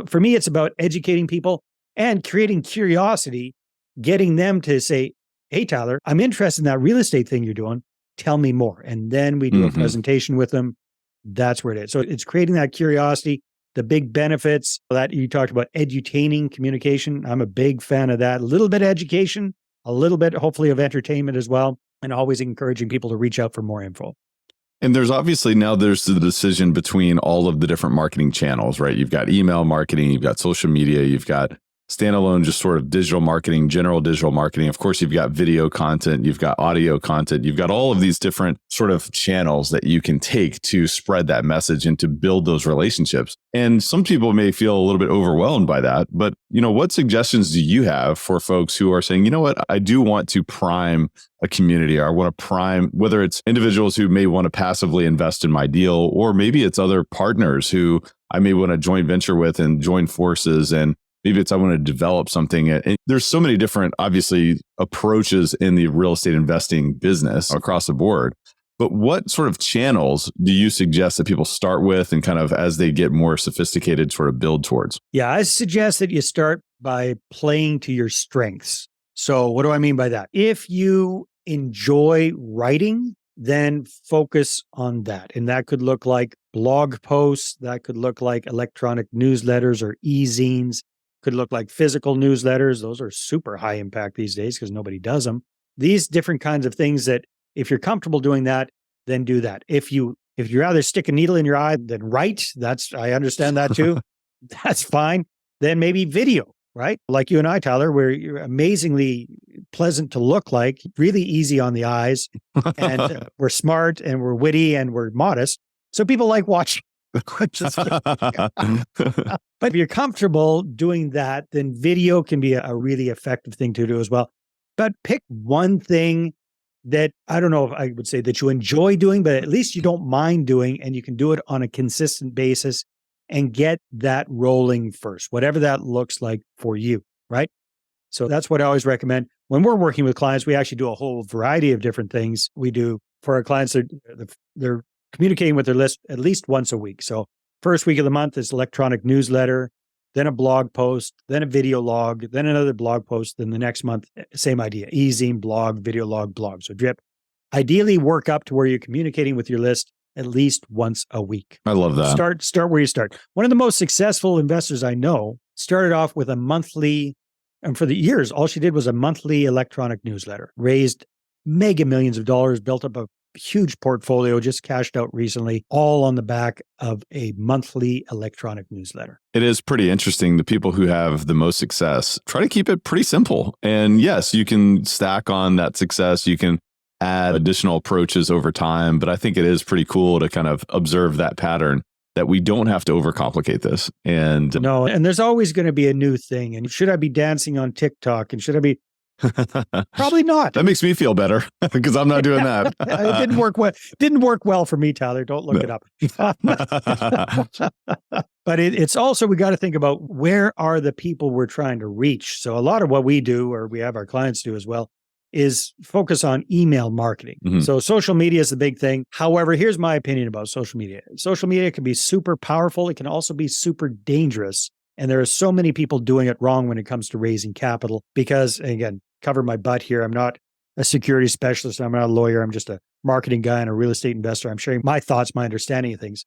Speaker 1: for me, it's about educating people and creating curiosity, getting them to say, hey, Tyler, I'm interested in that real estate thing you're doing. Tell me more. And then we do a presentation with them. That's where it is. So it's creating that curiosity, the big benefits that you talked about, edutaining communication. I'm a big fan of that. A little bit of education, a little bit, hopefully, of entertainment as well, and always encouraging people to reach out for more info.
Speaker 3: And there's the decision between all of the different marketing channels, right? You've got email marketing, you've got social media, you've got standalone, just sort of digital marketing, general digital marketing. Of course, you've got video content, you've got audio content, you've got all of these different sort of channels that you can take to spread that message and to build those relationships. And some people may feel a little bit overwhelmed by that, but what suggestions do you have for folks who are saying, you know what, I do want to prime a community, or I want to prime, whether it's individuals who may want to passively invest in my deal, or maybe it's other partners who I may want to joint venture with and join forces, and maybe it's I want to develop something. And there's so many different, obviously, approaches in the real estate investing business across the board. But what sort of channels do you suggest that people start with and kind of as they get more sophisticated sort of build towards?
Speaker 1: Yeah, I suggest that you start by playing to your strengths. So what do I mean by that? If you enjoy writing, then focus on that. And that could look like blog posts. That could look like electronic newsletters or e-zines. Could look like physical newsletters. Those are super high impact these days because nobody does them. These different kinds of things that if you're comfortable doing that, then do that. If you'd rather stick a needle in your eye than write, I understand that too. That's fine. Then maybe video, right? Like you and I, Tyler, where you're amazingly pleasant to look like, really easy on the eyes, and we're smart and we're witty and we're modest. So people like watching. But if you're comfortable doing that, then video can be a really effective thing to do as well. But pick one thing that, I don't know if I would say that you enjoy doing, but at least you don't mind doing, and you can do it on a consistent basis and get that rolling first, whatever that looks like for you, right? So that's what I always recommend. When we're working with clients, we actually do a whole variety of different things. We do for our clients, they're communicating with their list at least once a week. So first week of the month is electronic newsletter, then a blog post, then a video log, then another blog post. Then the next month, same idea, e-zine, blog, video log, blog. So drip. Ideally work up to where you're communicating with your list at least once a week.
Speaker 3: I love that.
Speaker 1: Start where you start. One of the most successful investors I know started off with a monthly, and for the years, all she did was a monthly electronic newsletter, raised mega millions of dollars, built up a huge portfolio, just cashed out recently, all on the back of a monthly electronic newsletter.
Speaker 3: It is pretty interesting. The people who have the most success try to keep it pretty simple. And yes, you can stack on that success. You can add additional approaches over time. But I think it is pretty cool to kind of observe that pattern that we don't have to overcomplicate this. And
Speaker 1: no, and there's always going to be a new thing. And should I be dancing on TikTok? And should I be? Probably not.
Speaker 3: That makes me feel better because I'm not doing that.
Speaker 1: It didn't work well. Didn't work well for me, Tyler. Don't look it up. But it's also, we got to think about where are the people we're trying to reach. So a lot of what we do, or we have our clients do as well, is focus on email marketing.
Speaker 3: Mm-hmm.
Speaker 1: So social media is the big thing. However, here's my opinion about social media. Social media can be super powerful. It can also be super dangerous. And there are so many people doing it wrong when it comes to raising capital because, again, cover my butt here. I'm not a security specialist. I'm not a lawyer. I'm just a marketing guy and a real estate investor. I'm sharing my thoughts, my understanding of things.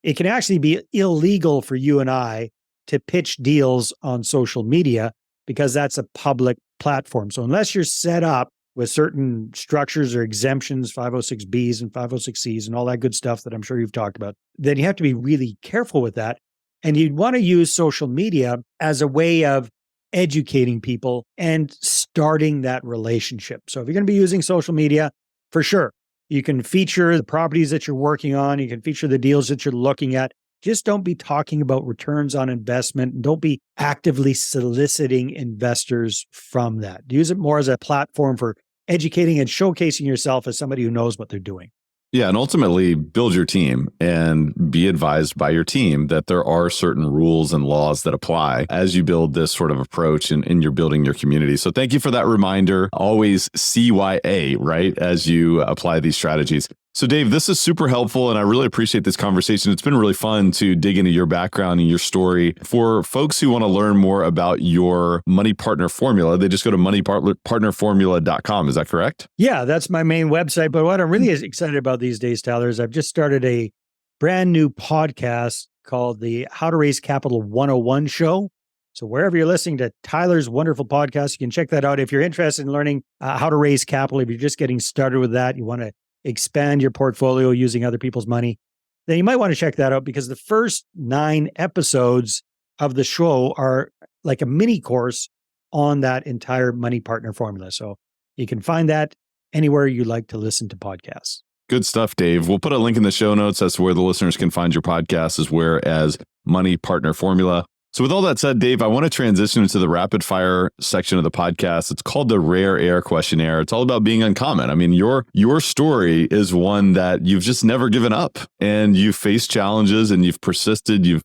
Speaker 1: It can actually be illegal for you and I to pitch deals on social media because that's a public platform. So unless you're set up with certain structures or exemptions, 506Bs and 506Cs and all that good stuff that I'm sure you've talked about, then you have to be really careful with that. And you'd want to use social media as a way of educating people and starting that relationship. So if you're going to be using social media, for sure, you can feature the properties that you're working on. You can feature the deals that you're looking at. Just don't be talking about returns on investment. Don't be actively soliciting investors from that. Use it more as a platform for educating and showcasing yourself as somebody who knows what they're doing.
Speaker 3: Yeah, and ultimately build your team and be advised by your team that there are certain rules and laws that apply as you build this sort of approach and you're building your community. So thank you for that reminder. Always CYA, right, as you apply these strategies. So Dave, this is super helpful and I really appreciate this conversation. It's been really fun to dig into your background and your story. For folks who want to learn more about your money partner formula, they just go to moneypartnerformula.com. Is that correct?
Speaker 1: Yeah, that's my main website. But what I'm really excited about these days, Tyler, is I've just started a brand new podcast called the How to Raise Capital 101 Show. So wherever you're listening to Tyler's wonderful podcast, you can check that out. If you're interested in learning how to raise capital, if you're just getting started with that, you want to expand your portfolio using other people's money, then you might want to check that out because the first 9 episodes of the show are like a mini course on that entire money partner formula. So you can find that anywhere you like to listen to podcasts.
Speaker 3: Good stuff, Dave. We'll put a link in the show notes as to where the listeners can find your podcast as well as Money Partner Formula. So with all that said, Dave, I want to transition into the rapid fire section of the podcast. It's called the Rare Air Questionnaire. It's all about being uncommon. I mean, your story is one that you've just never given up and you've faced challenges and you've persisted. You've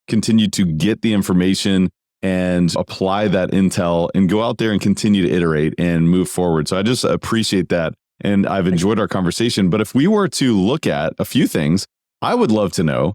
Speaker 3: continued to get the information and apply that intel and go out there and continue to iterate and move forward. So I just appreciate that. And I've enjoyed our conversation. But if we were to look at a few things, I would love to know,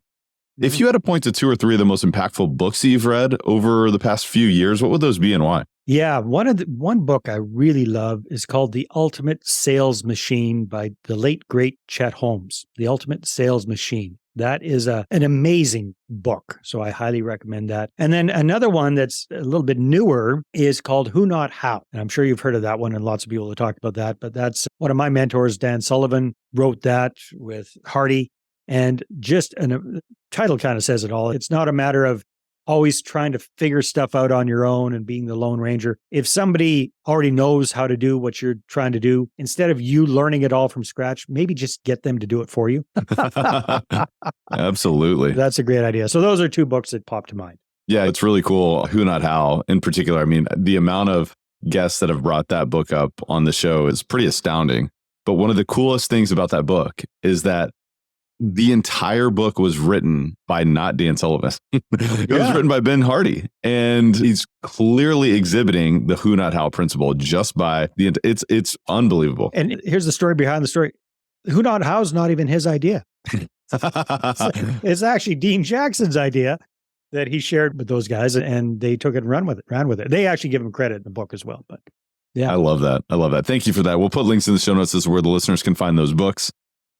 Speaker 3: if you had to point to 2 or 3 of the most impactful books that you've read over the past few years, what would those be and why?
Speaker 1: Yeah, one book I really love is called The Ultimate Sales Machine by the late, great Chet Holmes. The Ultimate Sales Machine. That is an amazing book. So I highly recommend that. And then another one that's a little bit newer is called Who Not How. And I'm sure you've heard of that one and lots of people have talked about that. But that's one of my mentors, Dan Sullivan, wrote that with Hardy. And just the title kind of says it all. It's not a matter of always trying to figure stuff out on your own and being the Lone Ranger. If somebody already knows how to do what you're trying to do, instead of you learning it all from scratch, maybe just get them to do it for you.
Speaker 3: Absolutely.
Speaker 1: That's a great idea. So those are 2 books that popped to mind.
Speaker 3: Yeah, it's really cool. Who Not How in particular. I mean, the amount of guests that have brought that book up on the show is pretty astounding. But one of the coolest things about that book is that the entire book was written by not Dan Sullivan. It was written by Ben Hardy. And he's clearly exhibiting the who, not how principle just by it's unbelievable.
Speaker 1: And here's the story behind the story. Who Not How is not even his idea. It's actually Dean Jackson's idea that he shared with those guys and they took it and ran with it. They actually give him credit in the book as well. But yeah.
Speaker 3: I love that. Thank you for that. We'll put links in the show notes as where the listeners can find those books.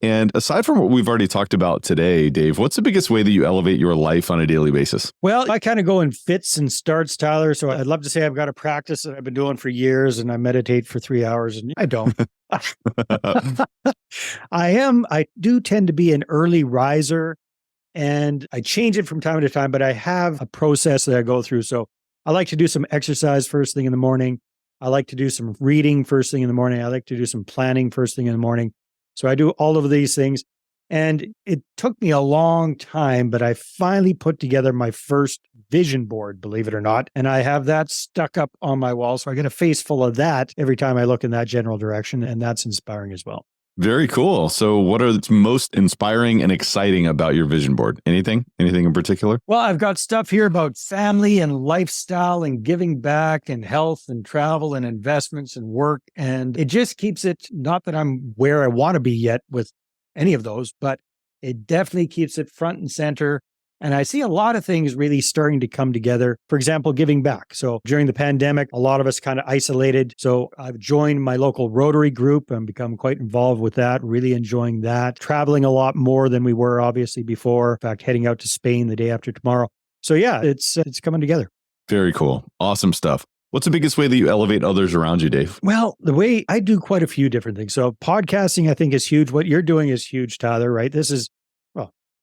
Speaker 3: And aside from what we've already talked about today, Dave, what's the biggest way that you elevate your life on a daily basis?
Speaker 1: Well, I kind of go in fits and starts, Tyler. So I'd love to say I've got a practice that I've been doing for years and I meditate for 3 hours and I don't. I do tend to be an early riser and I change it from time to time, but I have a process that I go through. So I like to do some exercise first thing in the morning. I like to do some reading first thing in the morning. I like to do some planning first thing in the morning. So I do all of these things. And it took me a long time, but I finally put together my first vision board, believe it or not. And I have that stuck up on my wall. So I get a face full of that every time I look in that general direction. And that's inspiring as well.
Speaker 3: Very cool. So what are the most inspiring and exciting about your vision board? Anything in particular?
Speaker 1: Well, I've got stuff here about family and lifestyle and giving back and health and travel and investments and work. And it just keeps it, not that I'm where I want to be yet with any of those, but it definitely keeps it front and center. And I see a lot of things really starting to come together. For example, giving back. So during the pandemic, a lot of us kind of isolated. So I've joined my local Rotary group and become quite involved with that, really enjoying that. Traveling a lot more than we were obviously before. In fact, heading out to Spain the day after tomorrow. So yeah, it's coming together.
Speaker 3: Very cool. Awesome stuff. What's the biggest way that you elevate others around you, Dave?
Speaker 1: Well, the way I do quite a few different things. So podcasting, I think, is huge. What you're doing is huge, Tyler, right? This is,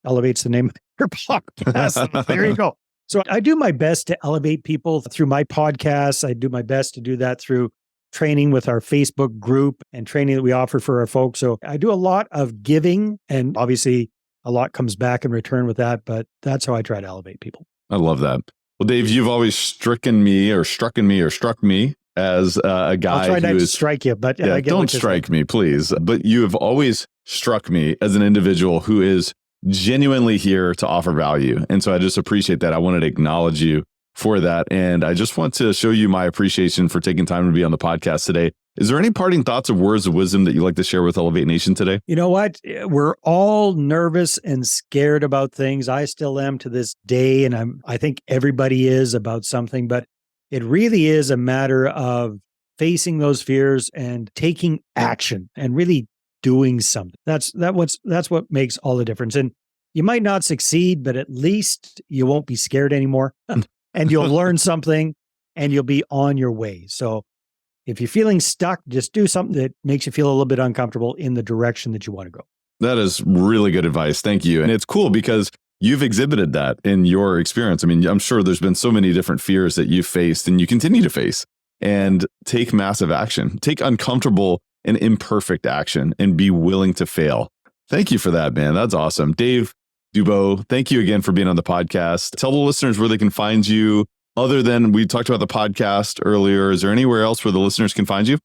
Speaker 1: elevates the name of your podcast. There you go. So I do my best to elevate people through my podcasts. I do my best to do that through training with our Facebook group and training that we offer for our folks. So I do a lot of giving, and obviously a lot comes back in return with that, but that's how I try to elevate people.
Speaker 3: I love that. Well, Dave, you've always struck me as a guy
Speaker 1: I'll try not
Speaker 3: who
Speaker 1: to
Speaker 3: is
Speaker 1: strike you, but
Speaker 3: yeah, don't strike me, please. But you have always struck me as an individual who is genuinely here to offer value. And so I just appreciate that. I wanted to acknowledge you for that. And I just want to show you my appreciation for taking time to be on the podcast today. Is there any parting thoughts or words of wisdom that you'd like to share with Elevate Nation today?
Speaker 1: You know what? We're all nervous and scared about things. I still am to this day. And I think everybody is about something, but it really is a matter of facing those fears and taking action and really doing something. That's what makes all the difference. And you might not succeed, but at least you won't be scared anymore and you'll learn something and you'll be on your way. So if you're feeling stuck, just do something that makes you feel a little bit uncomfortable in the direction that you want to go.
Speaker 3: That is really good advice. Thank you. And it's cool because you've exhibited that in your experience. I mean, I'm sure there's been so many different fears that you've faced and you continue to face, and take massive action, take uncomfortable and imperfect action, and be willing to fail. Thank you for that, man. That's awesome. Dave Dubeau, thank you again for being on the podcast. Tell the listeners where they can find you. Other than we talked about the podcast earlier, is there anywhere else where the listeners can find you?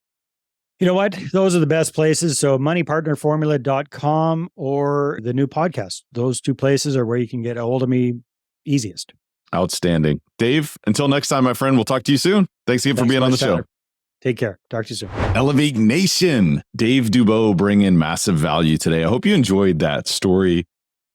Speaker 1: You know what? Those are the best places. So moneypartnerformula.com or the new podcast. Those two places are where you can get a hold of me easiest.
Speaker 3: Outstanding. Dave, until next time, my friend, we'll talk to you soon. Thanks again for being on the show.
Speaker 1: Take care. Talk to you soon.
Speaker 3: Elevate Nation. Dave Dubeau bringing massive value today. I hope you enjoyed that story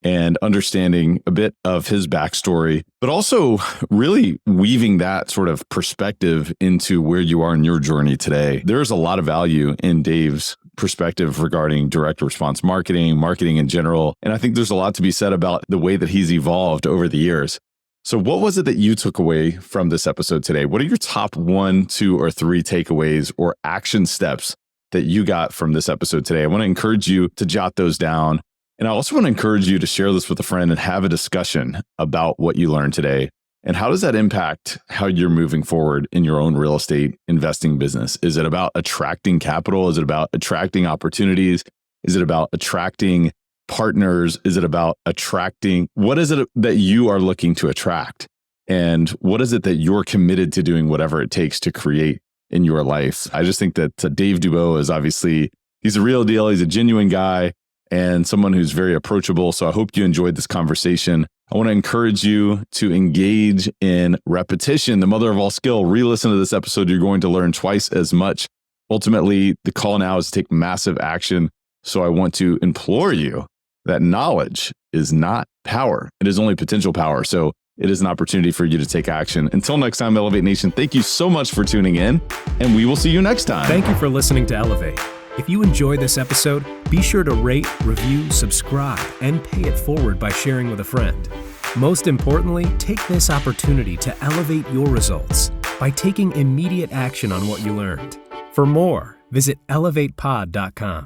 Speaker 3: and understanding a bit of his backstory, but also really weaving that sort of perspective into where you are in your journey today. There's a lot of value in Dave's perspective regarding direct response marketing in general. And I think there's a lot to be said about the way that he's evolved over the years. So what was it that you took away from this episode today? What are your top 1, 2, or 3 takeaways or action steps that you got from this episode today? I want to encourage you to jot those down. And I also want to encourage you to share this with a friend and have a discussion about what you learned today. And how does that impact how you're moving forward in your own real estate investing business? Is it about attracting capital? Is it about attracting opportunities? Is it about attracting partners? Is it about attracting? What is it that you are looking to attract? And what is it that you're committed to doing whatever it takes to create in your life? I just think that Dave Dubeau is obviously, he's a real deal. He's a genuine guy and someone who's very approachable. So I hope you enjoyed this conversation. I want to encourage you to engage in repetition, the mother of all skill. Re-listen to this episode. You're going to learn twice as much. Ultimately, the call now is to take massive action. So I want to implore you that knowledge is not power. It is only potential power. So it is an opportunity for you to take action. Until next time, Elevate Nation, thank you so much for tuning in, and we will see you next time.
Speaker 2: Thank you for listening to Elevate. If you enjoyed this episode, be sure to rate, review, subscribe, and pay it forward by sharing with a friend. Most importantly, take this opportunity to elevate your results by taking immediate action on what you learned. For more, visit elevatepod.com.